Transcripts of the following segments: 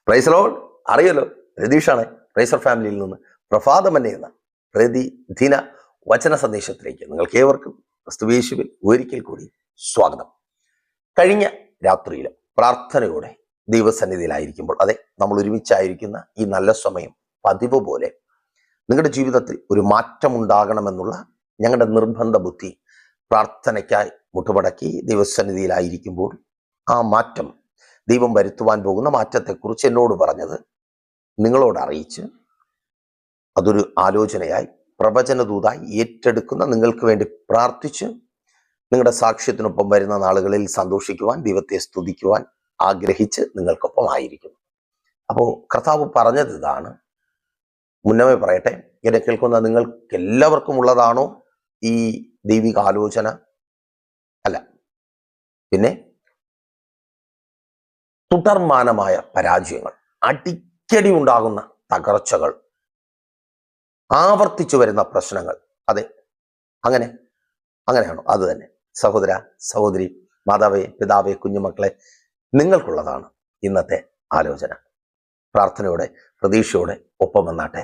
Praise Lord. അറിയല്ലോ, രതീഷാണ് പ്രൈസർ ഫാമിലിയിൽ നിന്ന് പ്രഭാതമന്നെ എന്ന പ്രതിദിന വചന സന്ദേശത്തിലേക്ക് നിങ്ങൾക്ക് ഏവർക്കും ക്രിസ്തുയേശുവിൽ ഒരിക്കൽ കൂടി സ്വാഗതം. കഴിഞ്ഞ രാത്രിയിൽ പ്രാർത്ഥനയോടെ ദൈവസന്നിധിയിലായിരിക്കുമ്പോൾ, അതെ, നമ്മൾ ഒരുമിച്ചായിരിക്കുന്ന ഈ നല്ല സമയം പതിവ് പോലെ നിങ്ങളുടെ ജീവിതത്തിൽ ഒരു മാറ്റമുണ്ടാകണമെന്നുള്ള ഞങ്ങളുടെ നിർബന്ധ ബുദ്ധി പ്രാർത്ഥനയ്ക്കായി മുട്ടുമടക്കി ദൈവസന്നിധിയിലായിരിക്കുമ്പോൾ ആ മാറ്റം, ദൈവം വരുത്തുവാൻ പോകുന്ന മാറ്റത്തെക്കുറിച്ച് എന്നോട് പറഞ്ഞത് നിങ്ങളോട് അറിയിച്ച് അതൊരു ആലോചനയായി പ്രവചനദൂതായി ഏറ്റെടുക്കുന്ന നിങ്ങൾക്ക് വേണ്ടി പ്രാർത്ഥിച്ച് നിങ്ങളുടെ സാക്ഷ്യത്തിനൊപ്പം വരുന്ന നാളുകളിൽ സന്തോഷിക്കുവാൻ, ദൈവത്തെ സ്തുതിക്കുവാൻ ആഗ്രഹിച്ച് നിങ്ങൾക്കൊപ്പം ആയിരിക്കുന്നു. അപ്പോൾ കർത്താവ് പറഞ്ഞത് ഇതാണ്. മുന്നമേ പറയട്ടെ, എന്നെ കേൾക്കുന്ന നിങ്ങൾക്ക് എല്ലാവർക്കും ഉള്ളതാണോ ഈ ദൈവിക ആലോചന? അല്ല. പിന്നെ തുടർമാനമായ പരാജയങ്ങൾ, അടിക്കടി ഉണ്ടാകുന്ന തകർച്ചകൾ, ആവർത്തിച്ചു വരുന്ന പ്രശ്നങ്ങൾ, അതെ, അങ്ങനെയാണോ? അത് തന്നെ സഹോദര, സഹോദരി, മാതാവേ, പിതാവേ, കുഞ്ഞുമക്കളെ, നിങ്ങൾക്കുള്ളതാണ് ഇന്നത്തെ ആലോചന. പ്രാർത്ഥനയോടെ, പ്രതീക്ഷയോടെ ഒപ്പം വന്നാട്ടെ.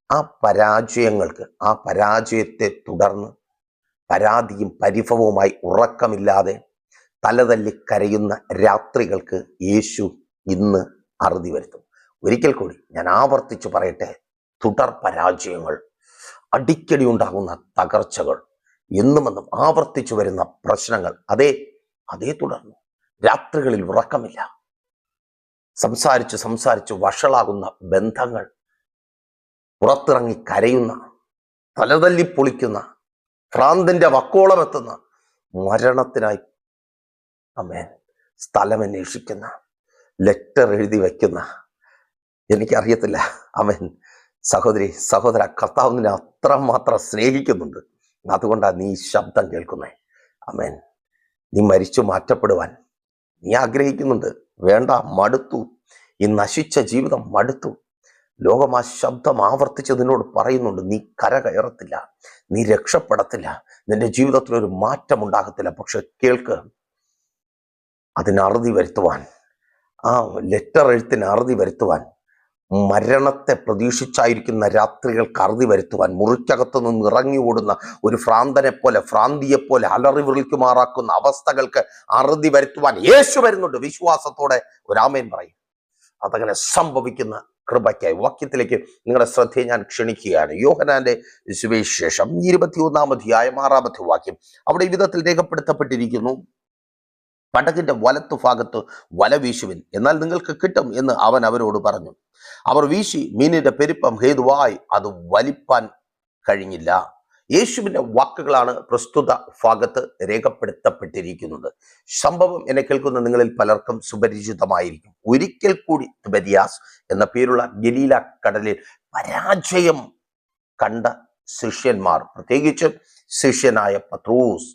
ആ പരാജയങ്ങൾക്ക്, ആ പരാജയത്തെ തുടർന്ന് പരാതിയും പരിഭവവുമായി ഉറക്കമില്ലാതെ തലതല്ലി കരയുന്ന രാത്രികൾക്ക് യേശു ഇന്ന് അറുതി വരുത്തും. ഒരിക്കൽ കൂടി ഞാൻ ആവർത്തിച്ചു പറയട്ടെ, തുടർ പരാജയങ്ങൾ, അടിക്കടി ഉണ്ടാകുന്ന തകർച്ചകൾ, എന്നുമെന്നും ആവർത്തിച്ചു വരുന്ന പ്രശ്നങ്ങൾ, അതേ തുടർന്നു രാത്രികളിൽ ഉറക്കമില്ല, സംസാരിച്ച് വഷളാകുന്ന ബന്ധങ്ങൾ, പുറത്തിറങ്ങി കരയുന്ന, തലതല്ലി പൊളിക്കുന്ന, ഭ്രാന്തിന്റെ വക്കോളമെത്തുന്ന, മരണത്തിനായി സ്ഥലം അന്വേഷിക്കുന്ന, ലെറ്റർ എഴുതി വയ്ക്കുന്ന, എനിക്കറിയത്തില്ല. സഹോദരി, സഹോദര, കർത്താവ് നിന്നെ അത്രമാത്രം സ്നേഹിക്കുന്നുണ്ട്. അതുകൊണ്ടാണ് നീ ശബ്ദം കേൾക്കുന്നേ. നീ മരിച്ചു മാറ്റപ്പെടുവാൻ നീ ആഗ്രഹിക്കുന്നുണ്ട്. വേണ്ട, മടുത്തു, ഈ നശിച്ച ജീവിതം മടുത്തു. ലോകം ആ ശബ്ദം ആവർത്തിച്ച് നിന്നോട് പറയുന്നുണ്ട്, നീ കരകയറത്തില്ല, നീ രക്ഷപ്പെടത്തില്ല, നിന്റെ ജീവിതത്തിൽ ഒരു മാറ്റം ഉണ്ടാകത്തില്ല. പക്ഷെ കേൾക്ക്, അതിന് അറുതി വരുത്തുവാൻ, ആ ലെറ്റർ എഴുത്തിന് അറുതി വരുത്തുവാൻ, മരണത്തെ പ്രതീക്ഷിച്ചായിരിക്കുന്ന രാത്രികൾക്ക് അറുതി വരുത്തുവാൻ, മുറിക്കകത്തു നിന്ന് ഇറങ്ങി ഓടുന്ന ഒരു ഭ്രാന്തിയെപ്പോലെ അലറി വിളിക്കുമാറാക്കുന്ന അവസ്ഥകൾക്ക് അറുതി വരുത്തുവാൻ യേശു വരുന്നുണ്ട്. വിശ്വാസത്തോടെ ഒരാമേൻ പറയും. അതങ്ങനെ സംഭവിക്കുന്ന കൃപയ്ക്കായി വാക്യത്തിലേക്ക് നിങ്ങളുടെ ശ്രദ്ധയെ ഞാൻ ക്ഷണിക്കുകയാണ്. യോഹന്നാന്റെ സുവിശേഷം 21-ാം അധ്യായം 6-ാമത്തെ വാക്യം. അവിടെ ഈ വിധത്തിൽ രേഖപ്പെടുത്തപ്പെട്ടിരിക്കുന്നു: പടകിന്റെ വലത്തു ഭാഗത്ത് വല വീശുവിൻ, എന്നാൽ നിങ്ങൾക്ക് കിട്ടും എന്ന് അവൻ അവരോട് പറഞ്ഞു. അവർ വീശി, മീനിന്റെ പെരുപ്പം ഹേതുവായി അത് വലിപ്പാൻ കഴിഞ്ഞില്ല. യേശുവിന്റെ വാക്കുകളാണ് പ്രസ്തുത ഭാഗത്ത് രേഖപ്പെടുത്തപ്പെട്ടിരിക്കുന്നത്. സംഭവം എന്നെ കേൾക്കുന്ന നിങ്ങളിൽ പലർക്കും സുപരിചിതമായിരിക്കും. ഒരിക്കൽ കൂടി തിബരിയാസ് എന്ന പേരുള്ള ഗലീല കടലിൽ പരാജയം കണ്ട ശിഷ്യന്മാർ, പ്രത്യേകിച്ച് ശിഷ്യനായ പത്രോസ്,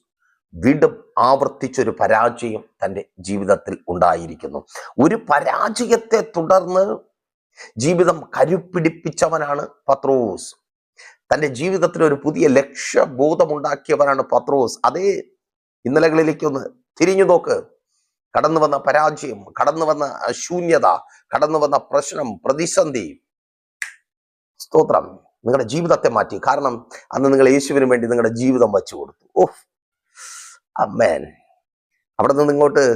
വീണ്ടും ആവർത്തിച്ചൊരു പരാജയം തൻ്റെ ജീവിതത്തിൽ ഉണ്ടായിരിക്കുന്നു. ഒരു പരാജയത്തെ തുടർന്ന് ജീവിതം കരുപ്പിടിപ്പിച്ചവനാണ് പത്രോസ്. തൻ്റെ ജീവിതത്തിൽ ഒരു പുതിയ ലക്ഷ്യബോധമുണ്ടാക്കിയവനാണ് പത്രോസ്. അതേ, ഇന്നലകളിലേക്കൊന്ന് തിരിഞ്ഞു നോക്ക്. കടന്നു വന്ന പരാജയം, കടന്നു വന്ന ശൂന്യത, കടന്നു വന്ന പ്രശ്നം, പ്രതിസന്ധി, സ്തോത്രം, നിങ്ങളുടെ ജീവിതത്തെ മാറ്റി. കാരണം അന്ന് നിങ്ങൾ യേശുവിന് വേണ്ടി നിങ്ങളുടെ ജീവിതം വച്ചു കൊടുത്തു. അവിടെ നിന്ന് ഇങ്ങോട്ട്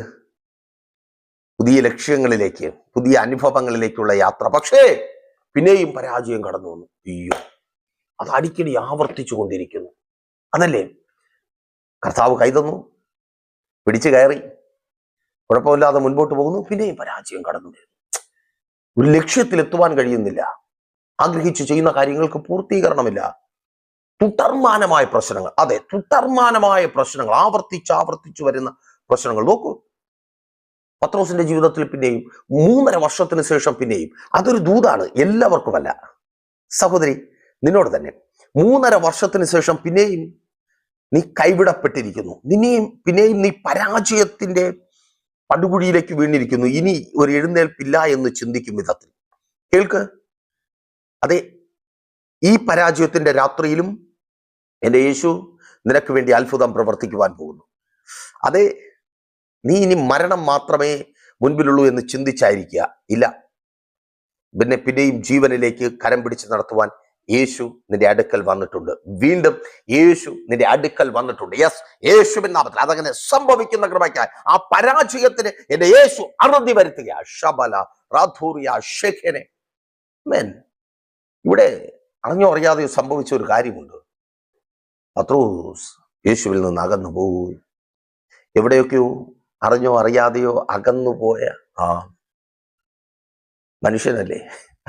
പുതിയ ലക്ഷ്യങ്ങളിലേക്ക്, പുതിയ അനുഭവങ്ങളിലേക്കുള്ള യാത്ര. പക്ഷേ പിന്നെയും പരാജയം കടന്നു വന്നു. അത് അടിക്കടി ആവർത്തിച്ചു കൊണ്ടിരിക്കുന്നു. അതല്ലേ, കർത്താവ് കൈതന്നു, പിടിച്ചു കയറി, കുഴപ്പമില്ലാതെ മുൻപോട്ട് പോകുന്നു, പിന്നെയും പരാജയം കടന്നു വരുന്നു. ഒരു ലക്ഷ്യത്തിലെത്തുവാൻ കഴിയുന്നില്ല. ആഗ്രഹിച്ചു ചെയ്യുന്ന കാര്യങ്ങൾക്ക് പൂർത്തീകരണമില്ല. തുടർമാനമായ പ്രശ്നങ്ങൾ, അതെ, തുടർമാനമായ പ്രശ്നങ്ങൾ, ആവർത്തിച്ചു വരുന്ന പ്രശ്നങ്ങൾ. നോക്കൂ, പത്രോസിന്റെ ജീവിതത്തിൽ പിന്നെയും 3.5 വർഷത്തിന് ശേഷം പിന്നെയും, അതൊരു ദൂതാണ്, എല്ലാവർക്കുമല്ല സഹോദരി, നിന്നോട് തന്നെ. 3.5 വർഷത്തിന് ശേഷം പിന്നെയും നീ കൈവിടപ്പെട്ടിരിക്കുന്നു. പിന്നെയും നീ പരാജയത്തിന്റെ പടുകുഴിയിലേക്ക് വീണിരിക്കുന്നു. ഇനി ഒരു എഴുന്നേൽപ്പില്ല എന്ന് ചിന്തിക്കും വിധത്തിൽ. കേൾക്ക്, അതെ, ഈ പരാജയത്തിന്റെ രാത്രിയിലും എൻ്റെ യേശു നിനക്ക് വേണ്ടി അത്ഭുതം പ്രവർത്തിക്കുവാൻ പോകുന്നു. അതെ, നീ ഇനി മരണം മാത്രമേ മുൻപിലുള്ളൂ എന്ന് ചിന്തിച്ചായിരിക്കുക. ഇല്ല, പിന്നെയും ജീവനിലേക്ക് കരം പിടിച്ച് നടത്തുവാൻ യേശു നിന്റെ അടുക്കൽ വന്നിട്ടുണ്ട്. വീണ്ടും യേശു നിന്റെ അടുക്കൽ വന്നിട്ടുണ്ട്. യെസ്, യേശുവിൻ നാമത്തിൽ അതങ്ങനെ സംഭവിക്കുന്ന കൃപയ്ക്കായി ആ പരാജയത്തിന് എന്റെ യേശു അറുതി വരുത്തുക. ഷബല റാധൂറിയ ഷെഖനെ മേൻ. ഇവിടെ അറിഞ്ഞോ അറിയാതെയോ സംഭവിച്ച ഒരു കാര്യമുണ്ട്. പത്രോസ് യേശുവിൽ നിന്ന് അകന്നുപോയി. എവിടെയൊക്കെയോ അറിഞ്ഞോ അറിയാതെയോ അകന്നുപോയ മനുഷ്യനല്ലേ,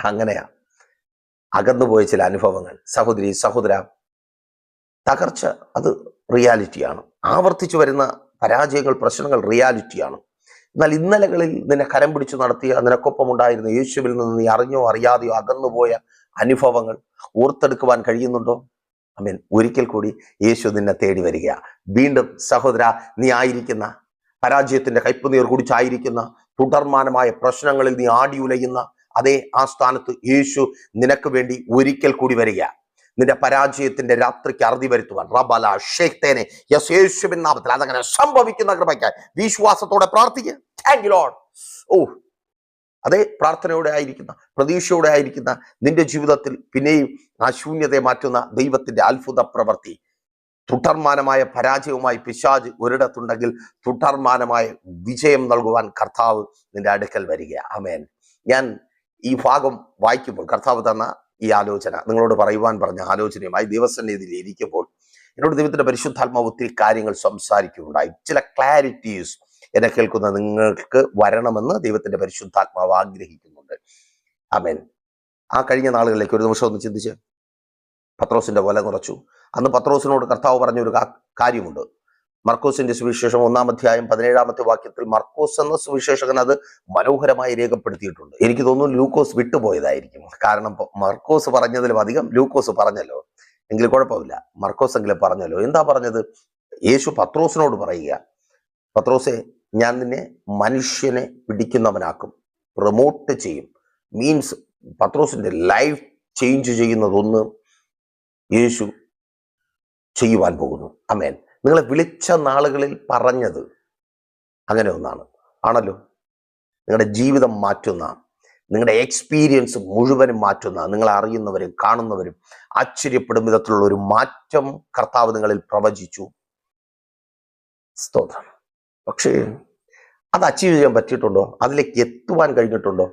അങ്ങനെയാ അകന്നുപോയ ചില അനുഭവങ്ങൾ. സഹോദരി സഹോദര, തകർച്ച അത് റിയാലിറ്റിയാണ്. ആവർത്തിച്ചു വരുന്ന പരാജയങ്ങൾ, പ്രശ്നങ്ങൾ റിയാലിറ്റിയാണ്. എന്നാൽ ഇന്നലകളിൽ നിന്നെ കരം പിടിച്ചു നടത്തിയ, നിനക്കൊപ്പം ഉണ്ടായിരുന്ന യേശുവിൽ നിന്ന് നീ അറിഞ്ഞോ അറിയാതെയോ അകന്നുപോയ അനുഭവങ്ങൾ ഓർത്തെടുക്കുവാൻ കഴിയുന്നുണ്ടോ? ആമേൻ. ഒരിക്കൽ കൂടി യേശു നിന്നെ തേടി വരിക. വീണ്ടും സഹോദര, നീ ആയിരിക്കുന്ന പരാജയത്തിന്റെ കയ്പുനീർ കുടിച്ചായിരിക്കുന്ന തുടർമാനമായ പ്രശ്നങ്ങളിൽ നീ ആടിയുലയുന്ന അതേ ആ സ്ഥാനത്ത് യേശു നിനക്ക് വേണ്ടി ഒരിക്കൽ കൂടി വരിക. നിന്റെ പരാജയത്തിന്റെ രാത്രിക്ക് അറുതി വരുത്തുവാൻ റബല ഷെയ്ഖ്തേനെ യെസ് യേശുവിൻ നാമത്തിൽ അതങ്ങനെ സംഭവിക്കുന്ന കൃപയ്ക്കായി വിശ്വാസത്തോടെ പ്രാർത്ഥിക്കുക. Thank you Lord. അതേ പ്രാർത്ഥനയോടെ ആയിരിക്കുന്ന, പ്രതീക്ഷയോടെ ആയിരിക്കുന്ന നിന്റെ ജീവിതത്തിൽ പിന്നെയും ആ ശൂന്യതയെ മാറ്റുന്ന ദൈവത്തിന്റെ അത്ഭുത പ്രവൃത്തി, തുടർമാനമായ പരാജയവുമായി പിശാച് ഒരിടത്തുണ്ടെങ്കിൽ തുടർമാനമായ വിജയം നൽകുവാൻ കർത്താവ് നിന്റെ അടുക്കൽ വരിക. ആമേൻ. ഞാൻ ഈ ഭാഗം വായിക്കുമ്പോൾ കർത്താവ് തന്ന ഈ ആലോചന നിങ്ങളോട് പറയുവാൻ പറഞ്ഞ ആലോചനയുമായി ദൈവസന്നിധിയിൽ ഇരിക്കുമ്പോൾ എന്നോട് ദൈവത്തിന്റെ പരിശുദ്ധാത്മാവ് ഒത്തിരി കാര്യങ്ങൾ സംസാരിക്കുകയുണ്ടായി. ചില ക്ലാരിറ്റീസ് എന്നെ കേൾക്കുന്ന നിങ്ങൾക്ക് വരണമെന്ന് ദൈവത്തിന്റെ പരിശുദ്ധാത്മാവ് ആഗ്രഹിക്കുന്നുണ്ട്. ആമേൻ. ആ കഴിഞ്ഞ നാളുകളിലേക്ക് ഒരു നിമിഷം ഒന്ന് ചിന്തിച്ച്. പത്രോസിന്റെ വല നിറച്ചു. അന്ന് പത്രോസിനോട് കർത്താവ് പറഞ്ഞൊരു കാര്യമുണ്ട്. മർക്കോസിന്റെ സുവിശേഷം 1-ാം അധ്യായം 17-ാമത്തെ വാക്യത്തിൽ മർക്കോസ് എന്ന സുവിശേഷകൻ അത് മനോഹരമായി രേഖപ്പെടുത്തിയിട്ടുണ്ട്. എനിക്ക് തോന്നുന്നു ലൂക്കോസ് വിട്ടുപോയതായിരിക്കും. കാരണം മർക്കോസ് പറഞ്ഞതിലും അധികം ലൂക്കോസ് പറഞ്ഞല്ലോ. എങ്കിലും കുഴപ്പമില്ല, മർക്കോസ് എങ്കിലും പറഞ്ഞല്ലോ. എന്താ പറഞ്ഞത്? യേശു പത്രോസിനോട് പറയുക, പത്രോസെ, ഞാൻ നിന്നെ മനുഷ്യനെ പിടിക്കുന്നവനാക്കും, പ്രൊമോട്ട് ചെയ്യും. മീൻസ് പത്രോസിന്റെ ലൈഫ് ചേഞ്ച് ചെയ്യുന്നതൊന്ന് യേശു ചെയ്യുവാൻ പോകുന്നു. ആമേൻ. നിങ്ങളെ വിളിച്ച നാളുകളിൽ പറഞ്ഞത് അങ്ങനെ ഒന്നാണ്, ആണല്ലോ. നിങ്ങളുടെ ജീവിതം മാറ്റുന്ന, നിങ്ങളുടെ എക്സ്പീരിയൻസ് മുഴുവനും മാറ്റുന്ന, നിങ്ങളെ അറിയുന്നവരും കാണുന്നവരും ആശ്ചര്യപ്പെടും വിധത്തിലുള്ള ഒരു മാറ്റം കർത്താവ് നിങ്ങളിൽ പ്രവചിച്ചു. സ്തോത്രം. പക്ഷേ അത് അച്ചീവ് ചെയ്യാൻ പറ്റിയിട്ടുണ്ടോ? അതിലേക്ക് എത്തുവാൻ കഴിഞ്ഞിട്ടുണ്ടോ?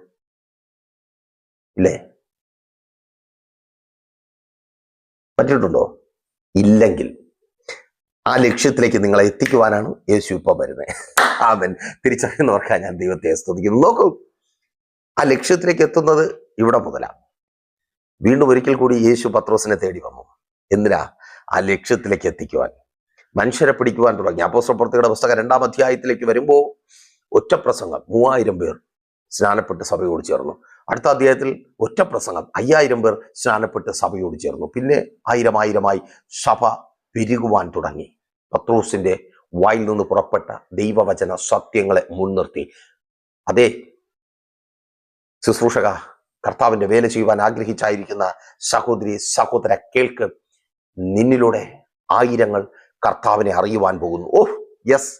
ഇല്ലേ? പറ്റിയിട്ടുണ്ടോ? ഇല്ലെങ്കിൽ ആ ലക്ഷ്യത്തിലേക്ക് നിങ്ങളെ എത്തിക്കുവാനാണ് യേശു ഇപ്പൊ വരുന്നത്. ആമേൻ. തിരിച്ചറിയുന്നവർക്കാണ് ഞാൻ ദൈവത്തെ സ്തുതിക്കുന്നു. നോക്കൂ, ആ ലക്ഷ്യത്തിലേക്ക് എത്തുന്നത് ഇവിടെ മുതലാണ്. വീണ്ടും ഒരിക്കൽ കൂടി യേശു പത്രോസിനെ തേടി വന്നു. എന്തിനാ? ആ ലക്ഷ്യത്തിലേക്ക് എത്തിക്കുവാൻ. മനുഷ്യരെ പിടിക്കുവാൻ തുടങ്ങി. അപ്പോസ്തലപ്രവൃത്തികളുടെ പുസ്തകം 2-ാം അധ്യായത്തിലേക്ക് വരുമ്പോൾ ഒറ്റ പ്രസംഗം 3000 പേർ സ്നാനപ്പെട്ട് സഭയോട് ചേർന്നു. അടുത്ത അധ്യായത്തിൽ ഒറ്റ പ്രസംഗം 5000 പേർ സ്നാനപ്പെട്ട് സഭയോട് ചേർന്നു. പിന്നെ 1000 സഭ പെരുകുവാൻ തുടങ്ങി. പത്രോസിന്റെ വായിൽ നിന്ന് പുറപ്പെട്ട ദൈവവചന സത്യങ്ങളെ മുൻനിർത്തി. അതേ ശുശ്രൂഷക, കർത്താവിന്റെ വേല ചെയ്യുവാൻ ആഗ്രഹിച്ചായിരിക്കുന്ന സഹോദരി സഹോദര, കേൾക്ക്, നിന്നിലൂടെ 1000 കർത്താവിനെ അറിയുവാൻ പോകുന്നു. ഓ യെസ്,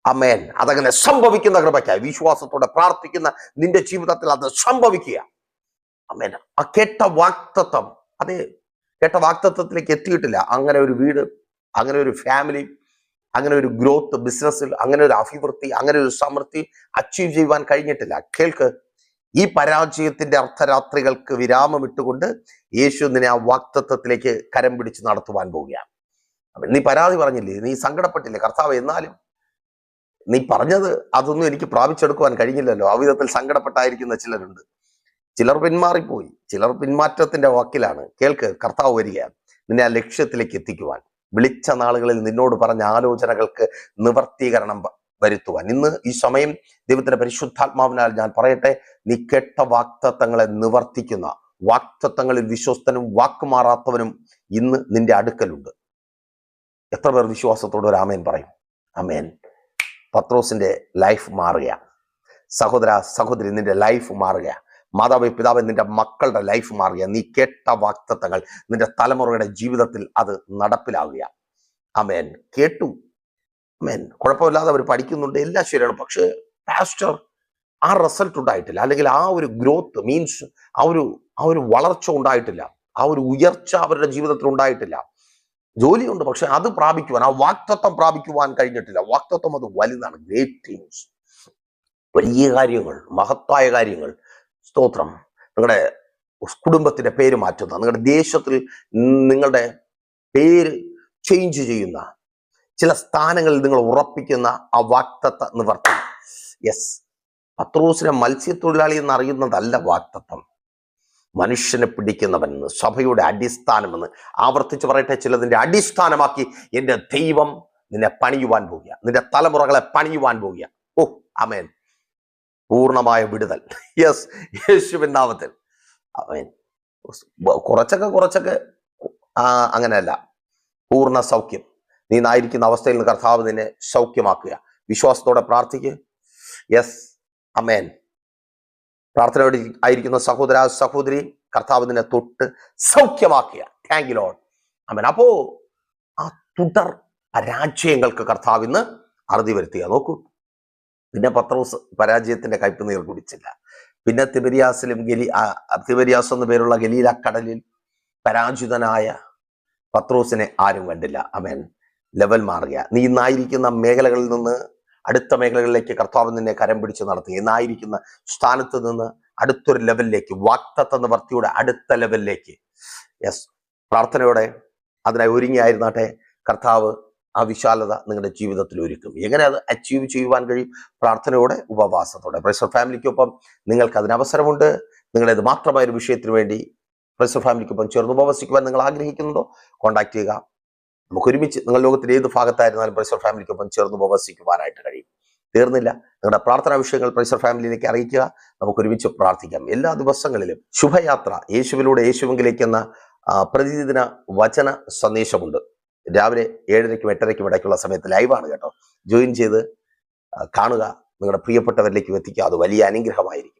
ആമേൻ. അതങ്ങനെ സംഭവിക്കുന്ന കൃപയ്ക്കായി വിശ്വാസത്തോടെ പ്രാർത്ഥിക്കുന്ന നിന്റെ ജീവിതത്തിൽ അത് സംഭവിക്കുക. ആമേൻ. ആ കേട്ട വാക്തത്വം, അതേ കേട്ട വാക്തത്വത്തിലേക്ക് എത്തിയിട്ടില്ല. അങ്ങനെ ഒരു വീട്, അങ്ങനെ ഒരു ഫാമിലി, അങ്ങനെ ഒരു ഗ്രോത്ത് ബിസിനസ്സിൽ, അങ്ങനെ ഒരു അഭിവൃദ്ധി, അങ്ങനെ ഒരു സമൃദ്ധി അച്ചീവ് ചെയ്യുവാൻ കഴിഞ്ഞിട്ടില്ല. കേൾക്ക്, ഈ പരാജയത്തിന്റെ അർദ്ധരാത്രികൾക്ക് വിരാമം ഇട്ടുകൊണ്ട് യേശു നിന്നെ ആ വാക്തത്വത്തിലേക്ക് കരം പിടിച്ച് നടത്തുവാൻ പോവുകയാണ്. നീ പരാതി പറഞ്ഞില്ലേ, നീ സങ്കടപ്പെട്ടില്ലേ? കർത്താവ്, എന്നാലും നീ പറഞ്ഞത് അതൊന്നും എനിക്ക് പ്രാപിച്ചെടുക്കുവാൻ കഴിഞ്ഞില്ലല്ലോ. ആ വിധത്തിൽ സങ്കടപ്പെട്ടായിരിക്കുന്ന ചിലരുണ്ട്. ചിലർ പിന്മാറിപ്പോയി, ചിലർ പിന്മാറ്റത്തിന്റെ വാക്കിലാണ്. കേൾക്ക്, കർത്താവ് വരികയാണ് നിന്നെ ആ ലക്ഷ്യത്തിലേക്ക് എത്തിക്കുവാൻ. വിളിച്ച നാളുകളിൽ നിന്നോട് പറഞ്ഞ ആലോചനകൾക്ക് നിവർത്തീകരണം വരുത്തുവാൻ. ഇന്ന് ഈ സമയം ദൈവത്തിന്റെ പരിശുദ്ധാത്മാവിനാൽ ഞാൻ പറയട്ടെ, നീ കേട്ട വാക്തത്വങ്ങളെ നിവർത്തിക്കുന്ന, വാക്തത്വങ്ങളിൽ വിശ്വസ്തനും വാക്കുമാറാത്തവനും ഇന്ന് നിന്റെ അടുക്കലുണ്ട്. എത്ര പേർ വിശ്വാസത്തോടെ ഒരു ആമേൻ പറയും? ആമേൻ. പത്രോസിന്റെ ലൈഫ് മാറുക. സഹോദര സഹോദരി, നിന്റെ ലൈഫ് മാറുക. മാതാവ് പിതാവ്, നിന്റെ മക്കളുടെ ലൈഫ് മാറുക. നീ കേട്ട വാക്തത്വങ്ങൾ നിന്റെ തലമുറയുടെ ജീവിതത്തിൽ അത് നടപ്പിലാവുക. ആമേൻ. കേട്ടു, ആമേൻ. കുഴപ്പമില്ലാതെ അവർ പഠിക്കുന്നുണ്ട്, എല്ലാം ശരിയാണ്. പക്ഷേ പാസ്റ്റർ, ആ റിസൾട്ട് ഉണ്ടായിട്ടില്ല, അല്ലെങ്കിൽ ആ ഒരു ഗ്രോത്ത് മീൻസ് ആ ഒരു വളർച്ച ഉണ്ടായിട്ടില്ല, ആ ഒരു ഉയർച്ച അവരുടെ ജീവിതത്തിൽ ഉണ്ടായിട്ടില്ല. ജോലിയുണ്ട്, പക്ഷെ അത് പ്രാപിക്കുവാൻ, ആ വാക്തത്വം പ്രാപിക്കുവാൻ കഴിഞ്ഞിട്ടില്ല. വാക്തത്വം അത് വലുതാണ്, ഗ്രേറ്റ് തിങ്സ്, വലിയ കാര്യങ്ങൾ, മഹത്തായ കാര്യങ്ങൾ. സ്തോത്രം. നിങ്ങളുടെ കുടുംബത്തിന്റെ പേര് മാറ്റുന്ന, നിങ്ങളുടെ ദേശത്തിൽ നിങ്ങളുടെ പേര് ചേഞ്ച് ചെയ്യുന്ന, ചില സ്ഥാനങ്ങളിൽ നിങ്ങൾ ഉറപ്പിക്കുന്ന ആ വാക്തത്വ നിവർത്തി. യെസ്, പത്രോസിനെ മത്സ്യത്തൊഴിലാളി എന്ന് അറിയുന്നതല്ല വാക്തത്വം. മനുഷ്യനെ പിടിക്കുന്നവൻ, സഭയുടെ അടിസ്ഥാനമെന്ന് ആവർത്തിച്ച് പറയട്ടെ, ചിലതിന്റെ അടിസ്ഥാനമാക്കി എൻ്റെ ദൈവം നിന്നെ പണിയുവാൻ പോകുക, നിന്റെ തലമുറകളെ പണിയുവാൻ പോകുക. ഓ ആമേൻ. പൂർണ്ണമായ വിടുതൽ. യെസ്, യേശുവിൻ നാമത്തിൽ. ആമേൻ. കുറച്ചൊക്കെ അങ്ങനെയല്ല, പൂർണ്ണ സൗഖ്യം. നീ ആയിരിക്കുന്ന അവസ്ഥയിൽ നിന്ന് കർത്താവ് നിന്നെ സൗഖ്യമാക്കുക. വിശ്വാസത്തോടെ പ്രാർത്ഥിക്കുക. യെസ്, ആമേൻ. പ്രാർത്ഥനയോടെ ആയിരിക്കുന്ന സഹോദര സഹോദരി, കർത്താവ് നിന്നെ തൊട്ട് സൗഖ്യമാക്കുക. Thank you lord. ആമേൻ. അപ്പോ ആ തുടർ പരാജയങ്ങൾക്ക് കർത്താവ് ഇന്ന് അറുതി വരുത്തുക. നോക്കൂ, പിന്നെ പത്രോസ് പരാജയത്തിന്റെ കയ്പ് നീർ കുടിച്ചില്ല. പിന്നെ തിബരിയാസ് എന്ന പേരുള്ള ഗലീല കടലിൽ പരാജിതനായ പത്രോസിനെ ആരും കണ്ടില്ല. ആമേൻ. ലെവൽ മാറുക. നീ ഇന്നായിരിക്കുന്ന മേഖലകളിൽ നിന്ന് അടുത്ത മേഖലകളിലേക്ക് കർത്താവ് നിന്നെ കരം പിടിച്ച് നടത്തുക. ഇന്നായിരിക്കുന്ന സ്ഥാനത്ത് നിന്ന് അടുത്തൊരു ലെവലിലേക്ക്, വാക്തത്വ നിവർത്തിയുടെ അടുത്ത ലെവലിലേക്ക്. യെസ്, പ്രാർത്ഥനയോടെ അതിനായി ഒരുങ്ങിയായിരുന്നാട്ടെ. കർത്താവ് ആ വിശാലത നിങ്ങളുടെ ജീവിതത്തിൽ ഒരുക്കും. എങ്ങനെ അത് അച്ചീവ് ചെയ്യുവാൻ കഴിയും? പ്രാർത്ഥനയോടെ, ഉപവാസത്തോടെ. പ്രൈസർ ഫാമിലിക്കൊപ്പം നിങ്ങൾക്ക് അതിന് അവസരമുണ്ട്. നിങ്ങളത് മാത്രമായ ഒരു വിഷയത്തിന് വേണ്ടി പ്രൈസർ ഫാമിലിക്കൊപ്പം ചേർന്ന് ഉപവസിക്കുവാൻ നിങ്ങൾ ആഗ്രഹിക്കുന്നുണ്ടോ? കോൺടാക്ട് ചെയ്യുക. നമുക്ക് ഒരുമിച്ച് നിങ്ങൾ ലോകത്തിന്റെ ഏത് ഭാഗത്തായിരുന്നാലും പ്രൈസർ ഫാമിലിക്കൊപ്പം ചേർന്ന് ഉപവസിക്കുവാനായിട്ട് കഴിയും. തീർന്നില്ല, നിങ്ങളുടെ പ്രാർത്ഥനാ വിഷയങ്ങൾ പ്രൈസർ ഫാമിലിയിലേക്ക് അറിയിക്കുക. നമുക്ക് ഒരുമിച്ച് പ്രാർത്ഥിക്കാം. എല്ലാ ദിവസങ്ങളിലും ശുഭയാത്ര യേശുവിലൂടെ യേശുവിലേക്ക് എന്ന പ്രതിദിന വചന സന്ദേശമുണ്ട്. രാവിലെ 7:30-ക്കും 8:30-ക്കും ഇടയ്ക്കുള്ള സമയത്ത് ലൈവാണ് കേട്ടോ. ജോയിൻ ചെയ്ത് കാണുക. നിങ്ങളുടെ പ്രിയപ്പെട്ടവരിലേക്ക് എത്തിക്കുക. അത് വലിയ അനുഗ്രഹമായിരിക്കും.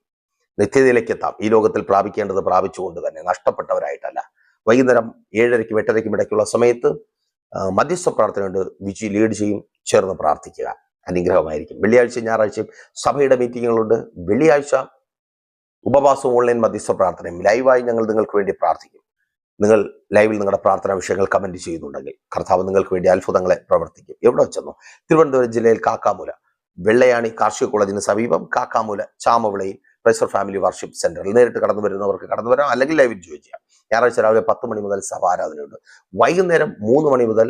നിത്യതയിലേക്ക് എത്താം. ഈ ലോകത്തിൽ പ്രാപിക്കേണ്ടത് പ്രാപിച്ചുകൊണ്ട് തന്നെ, നഷ്ടപ്പെട്ടവരായിട്ടല്ല. വൈകുന്നേരം 7:30-ക്കും 8:30-ക്കും ഇടയ്ക്കുള്ള സമയത്ത് മധ്യസ്ഥ പ്രാർത്ഥനയുണ്ട്. വിജി ലീഡ് ചെയ്യും. ചേർന്ന് പ്രാർത്ഥിക്കുക. അനുഗ്രഹമായിരിക്കും. വെള്ളിയാഴ്ച ഞായറാഴ്ചയും സഭയുടെ മീറ്റിങ്ങുകളുണ്ട്. വെള്ളിയാഴ്ച ഉപവാസവും ഓൺലൈൻ മധ്യസ്ഥ പ്രാർത്ഥനയും ലൈവായി ഞങ്ങൾ നിങ്ങൾക്ക് വേണ്ടി പ്രാർത്ഥിക്കും. നിങ്ങൾ ലൈവിൽ നിങ്ങളുടെ പ്രാർത്ഥനാ വിഷയങ്ങൾ കമന്റ് ചെയ്യുന്നുണ്ടെങ്കിൽ കർത്താവ് നിങ്ങൾക്ക് വേണ്ടി അത്ഭുതങ്ങളെ പ്രവർത്തിക്കും. എവിടെ വെച്ചെന്നോ? തിരുവനന്തപുരം ജില്ലയിൽ കാക്കാമൂല വെള്ളയാണി കാർഷിക കോളേജിന് സമീപം കാക്കാമൂല ചാമവിളയിൽ പ്രൈസർ ഫാമിലി വർഷിപ്പ് സെന്ററിൽ നേരിട്ട് കടന്നു വരുന്നവർക്ക് കടന്നു വരാം, അല്ലെങ്കിൽ ലൈവിൽ ജോയിൻ ചെയ്യാം. ഞായറാഴ്ച രാവിലെ 10 മണി മുതൽ സഭ ആരാധനയുണ്ട്. വൈകുന്നേരം 3 മണി മുതൽ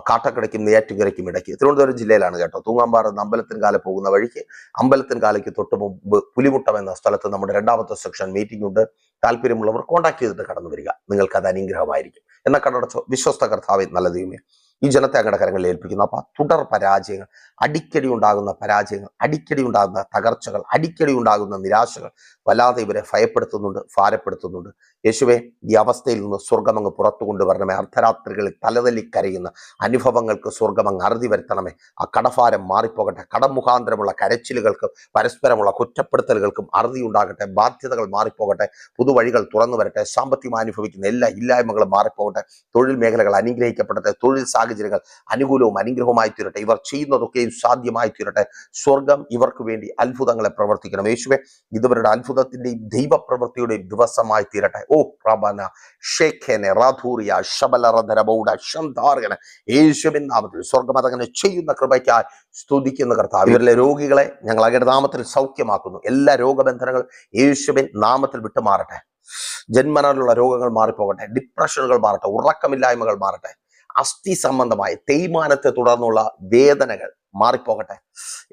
കാട്ടക്കടയ്ക്കും നെയ്യാറ്റിൻകരയ്ക്കും ഇടയ്ക്ക്. തിരുവനന്തപുരം ജില്ലയിലാണ് കേട്ടോ. തൂങ്ങാമ്പാറ അമ്പലത്തിൻകാല പോകുന്ന വഴിക്ക്, അമ്പലത്തിൻകാലയ്ക്ക് തൊട്ട് മുമ്പ് പുലിമുട്ടം എന്ന സ്ഥലത്ത് നമ്മുടെ 2ാമത്തെ സെക്ഷൻ മീറ്റിംഗ് ഉണ്ട്. താല്പര്യമുള്ളവർ കോൺടാക്ട് ചെയ്തിട്ട് കടന്നു വരിക. നിങ്ങൾക്ക് അത് അനുഗ്രഹമായിരിക്കും. എന്നാൽ കണ്ണടച്ചോ. വിശ്വസ്ത കർത്താവേ, നല്ല ദൈവമേ, ഈ ജനത്തെ അങ്ങയുടെ കരങ്ങളിൽ ഏൽപ്പിക്കുന്നു. അപ്പൊ തുടർ പരാജയങ്ങൾ, അടിക്കടി ഉണ്ടാകുന്ന പരാജയങ്ങൾ, അടിക്കടി ഉണ്ടാകുന്ന തകർച്ചകൾ, അടിക്കടി ഉണ്ടാകുന്ന നിരാശകൾ വല്ലാതെ ഇവരെ ഭയപ്പെടുത്തുന്നുണ്ട്, ഭാരപ്പെടുത്തുന്നുണ്ട്. യേശുവേ, ഈ അവസ്ഥയിൽ നിന്ന് സ്വർഗം അങ്ങ് പുറത്തു കൊണ്ടുവരണമേ. അർദ്ധരാത്രികളിൽ തലതല്ലി കരയുന്ന അനുഭവങ്ങൾക്ക് സ്വർഗം അങ്ങ് അറുതി വരുത്തണമേ. ആ കടഭാരം മാറിപ്പോകട്ടെ. കടം മുഖാന്തരമുള്ള കരച്ചിലുകൾക്കും പരസ്പരമുള്ള കുറ്റപ്പെടുത്തലുകൾക്കും അറുതി ഉണ്ടാകട്ടെ. ബാധ്യതകൾ മാറിപ്പോകട്ടെ. പുതുവഴികൾ തുറന്നു വരട്ടെ. സാമ്പത്തികമായി അനുഭവിക്കുന്ന എല്ലാ ഇല്ലായ്മകളും മാറിപ്പോകട്ടെ. തൊഴിൽ മേഖലകൾ അനുഗ്രഹിക്കപ്പെടട്ടെ. തൊഴിൽ സാഹചര്യങ്ങൾ അനുകൂലവും അനുഗ്രഹമായി തീരട്ടെ. ഇവർ ചെയ്യുന്നതൊക്കെയും സാധ്യമായി തീരട്ടെ. സ്വർഗം ഇവർക്ക് വേണ്ടി അത്ഭുതങ്ങളെ പ്രവർത്തിക്കണം. യേശുവേ, ഇതുവരുടെ അത്ഭുതത്തിന്റെയും ദൈവപ്രവൃത്തിയുടെയും ദിവസമായി തീരട്ടെ. ഓ റബന ഷേഖനെ റാധൂറിയ ശബലറധരബൗഡ ശന്താർഗന യേശുവിൻ നാമത്തിൽ സ്വർഗം അതങ്ങനെ ചെയ്യുന്ന കൃപയ്ക്കായി സ്തുതിക്കുന്ന കർത്താവ്. ഇവരിലെ രോഗികളെ ഞങ്ങൾ അങ്ങയുടെ നാമത്തിൽ സൗഖ്യമാക്കുന്നു. എല്ലാ രോഗബന്ധനങ്ങൾ യേശുവിൻ നാമത്തിൽ വിട്ടുമാറട്ടെ. ജന്മനാലുള്ള രോഗങ്ങൾ മാറിപ്പോകട്ടെ. ഡിപ്രഷനുകൾ മാറട്ടെ. ഉറക്കമില്ലായ്മകൾ മാറട്ടെ. അസ്ഥി സംബന്ധമായ തേയ്മാനത്തെ തുടർന്നുള്ള വേദനകൾ മാറിപ്പോകട്ടെ.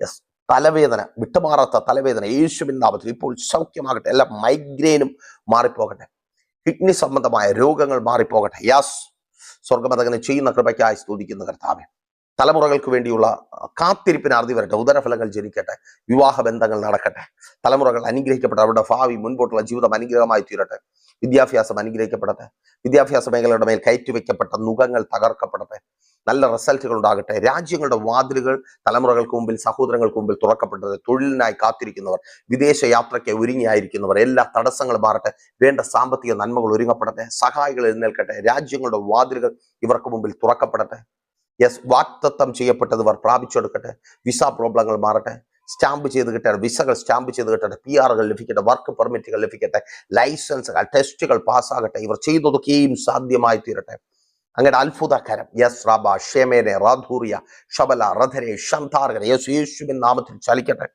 യെസ്, തലവേദന, വിട്ടുമാറാത്ത തലവേദന യേശുവിൻ നാമത്തിൽ ഇപ്പോൾ സൗഖ്യമാകട്ടെ. എല്ലാ മൈഗ്രെയിനും മാറിപ്പോകട്ടെ. കിഡ്നി സംബന്ധമായ രോഗങ്ങൾ മാറിപ്പോകട്ടെ. യാസ്, സ്വർഗം അതങ്ങനെ ചെയ്യുന്ന കൃപയ്ക്കായി സ്തുതിക്കുന്ന കർത്താവേ. തലമുറകൾക്ക് വേണ്ടിയുള്ള കാത്തിരിപ്പിന് അറുതി വരട്ടെ. ഉദരഫലങ്ങൾ ജനിക്കട്ടെ. വിവാഹ ബന്ധങ്ങൾ നടക്കട്ടെ. തലമുറകൾ അനുഗ്രഹിക്കപ്പെട്ടെ. അവരുടെ ഭാവി, മുൻപോട്ടുള്ള ജീവിതം അനുഗ്രഹമായി തീരട്ടെ. വിദ്യാഭ്യാസം അനുഗ്രഹിക്കപ്പെടട്ടെ. വിദ്യാഭ്യാസ മേഖലയുടെ മേൽ കയറ്റിവെക്കപ്പെട്ട നുകങ്ങൾ തകർക്കപ്പെടട്ടെ. നല്ല റിസൾട്ടുകൾ ഉണ്ടാകട്ടെ. രാജ്യങ്ങളുടെ വാതിലുകൾ തലമുറകൾക്ക് മുമ്പിൽ, സഹോദരങ്ങൾക്ക് മുമ്പിൽ തുറക്കപ്പെട്ടത്. തൊഴിലിനായി കാത്തിരിക്കുന്നവർ, വിദേശ യാത്രയ്ക്ക് ഒരുങ്ങിയായിരിക്കുന്നവർ, എല്ലാ തടസ്സങ്ങളും മാറട്ടെ. വേണ്ട സാമ്പത്തിക നന്മകൾ ഒരുങ്ങപ്പെടട്ടെ. സഹായികൾ എഴുന്നേൽക്കട്ടെ. രാജ്യങ്ങളുടെ വാതിലുകൾ ഇവർക്ക് മുമ്പിൽ തുറക്കപ്പെടട്ടെ. യെസ്, വാക്തത്വം ചെയ്യപ്പെട്ടത് ഇവർ പ്രാപിച്ചെടുക്കട്ടെ. വിസ പ്രോബ്ലങ്ങൾ മാറട്ടെ. സ്റ്റാമ്പ് ചെയ്ത് കിട്ടട്ടെ, വിസകൾ സ്റ്റാമ്പ് ചെയ്ത് കിട്ടട്ടെ, PR ലഭിക്കട്ടെ, വർക്ക് പെർമിറ്റുകൾ ലഭിക്കട്ടെ, ലൈസൻസുകൾ, ടെസ്റ്റുകൾ പാസ്സാകട്ടെ. ഇവർ ചെയ്തതൊക്കെയും സാധ്യമായി തീരട്ടെ. അങ്ങയുടെ അത്ഭുതകരം യെസ് റാബ ഷേമേനെ റാധൂറിയ ഷബല റധരെ ഷന്താർഗര യേശുവിൻ നാമത്തിൽ ചലിക്കട്ടെ.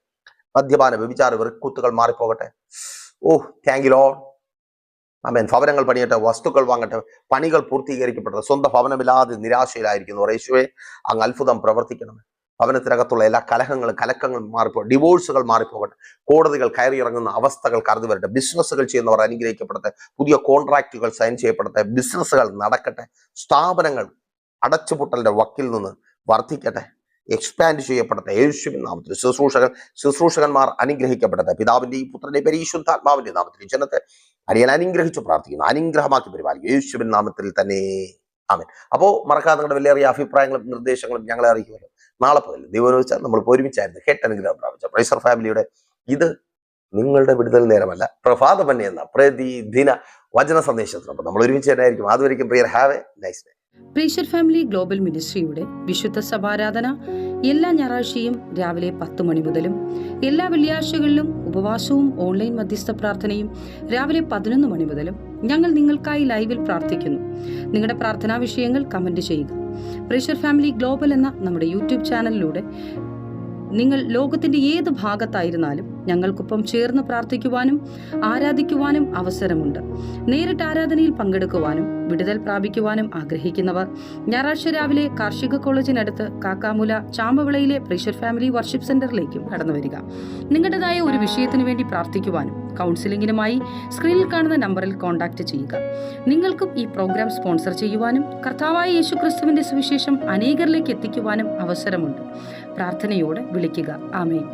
മദ്യപാന വ്യഭിചാര വെറുക്കൂത്തുകൾ മാറിപ്പോകട്ടെ. Thank you lord. ആമേൻ. ഭവനങ്ങൾ പണിയട്ടെ, വസ്തുക്കൾ വാങ്ങട്ടെ, പണികൾ പൂർത്തീകരിക്കപ്പെട്ടെ. സ്വന്തം ഭവനമില്ലാതെ നിരാശയിലായിരിക്കുന്നു. യേശുവേ, അങ്ങ് അത്ഭുതം പ്രവർത്തിക്കണം. ഭവനത്തിനകത്തുള്ള എല്ലാ കലക്കങ്ങളും മാറിപ്പോകട്ടെ, ഡിവോഴ്സുകൾ മാറിപ്പോകട്ടെ, കോടതികൾ കയറിയിറങ്ങുന്ന അവസ്ഥകൾ കടന്നു വരട്ടെ, ബിസിനസ്സുകൾ ചെയ്യുന്നവർ അനുഗ്രഹിക്കപ്പെടട്ടെ, പുതിയ കോൺട്രാക്റ്റുകൾ സൈൻ ചെയ്യപ്പെടട്ടെ, ബിസിനസ്സുകൾ നടക്കട്ടെ, സ്ഥാപനങ്ങൾ അടച്ചുപൂട്ടലിന്റെ വക്കിൽ നിന്ന് വർദ്ധിക്കട്ടെ, എക്സ്പാൻഡ് ചെയ്യപ്പെടട്ടെ. യേശുവിൻ നാമത്തിൽ ശുശ്രൂഷകന്മാർ അനുഗ്രഹിക്കപ്പെടട്ടെ. പിതാവിന്റെയും പുത്രന്റെയും പരിശുദ്ധാത്മാവിന്റെ നാമത്തിൽ ജനത്തെ അടിയൻ അനുഗ്രഹിച്ചു പ്രാർത്ഥിക്കുന്നു. അനുഗ്രഹമാക്കി പരിപാലിക്കും യേശുവിൻ നാമത്തിൽ തന്നെ. ആമേൻ. അപ്പോൾ മറക്കാതെ നിങ്ങളുടെ വിലയേറിയ അഭിപ്രായങ്ങളും നിർദ്ദേശങ്ങളും ഞങ്ങളെ അറിയിക്കുമല്ലോ. നാളെ പോയല്ലോ ദൈവം വെച്ചാൽ നമ്മൾ ഒരുമിച്ചായിരുന്നു കേട്ടനുഗ്രഹം പ്രാപിച്ച പ്രൈസർ ഫാമിലിയുടെ ഇത് നിങ്ങളുടെ വിടുതൽ നേരമല്ല, പ്രഭാതമന്യ എന്ന പ്രതിദിന വചന സന്ദേശത്തിനൊപ്പം നമ്മൾ ഒരുമിച്ച് തന്നെ ആയിരിക്കും. അതുവരെയും പ്രിയർ, have a nice day. Prayer family global മിനിസ്ട്രിയുടെ വിശുദ്ധ സഭാരാധന എല്ലാ ഞായറാഴ്ചയും രാവിലെ 10 മണി മുതലും എല്ലാ വെള്ളിയാഴ്ചകളിലും ഉപവാസവും ഓൺലൈൻ മധ്യസ്ഥ പ്രാർത്ഥനയും രാവിലെ 11 മണി മുതലും ഞങ്ങൾ നിങ്ങൾക്കായി ലൈവിൽ പ്രാർത്ഥിക്കുന്നു. നിങ്ങളുടെ പ്രാർത്ഥനാ വിഷയങ്ങൾ കമന്റ് ചെയ്യുക. പ്രേഷർ ഫാമിലി ഗ്ലോബൽ എന്ന നമ്മുടെ യൂട്യൂബ് ചാനലിലൂടെ നിങ്ങൾ ലോകത്തിന്റെ ഏത് ഭാഗത്തായിരുന്നാലും ഞങ്ങൾക്കൊപ്പം ചേർന്ന് പ്രാർത്ഥിക്കുവാനും ആരാധിക്കുവാനും അവസരമുണ്ട്. നേരിട്ട് ആരാധനയിൽ പങ്കെടുക്കുവാനും വിടുതൽ പ്രാപിക്കുവാനും ആഗ്രഹിക്കുന്നവർ ഞായറാഴ്ച രാവിലെ കാർഷിക കോളേജിനടുത്ത് കാക്കാമുല ചാമ്പവിളയിലെ പ്രേഷർ ഫാമിലി വർഷിപ്പ് സെന്ററിലേക്കും കടന്നു വരിക. നിങ്ങളുടേതായ ഒരു വിഷയത്തിന് വേണ്ടി പ്രാർത്ഥിക്കുവാനും കൗൺസിലിംഗിനുമായി സ്ക്രീനിൽ കാണുന്ന നമ്പറിൽ കോൺടാക്ട് ചെയ്യുക. നിങ്ങൾക്കും ഈ പ്രോഗ്രാം സ്പോൺസർ ചെയ്യുവാനും കർത്താവായ യേശുക്രിസ്തുവിന്റെ സുവിശേഷം അനേകരിലേക്ക് എത്തിക്കുവാനും അവസരമുണ്ട്. പ്രാർത്ഥനയോടെ വിളിക്കുക. ആമേൻ.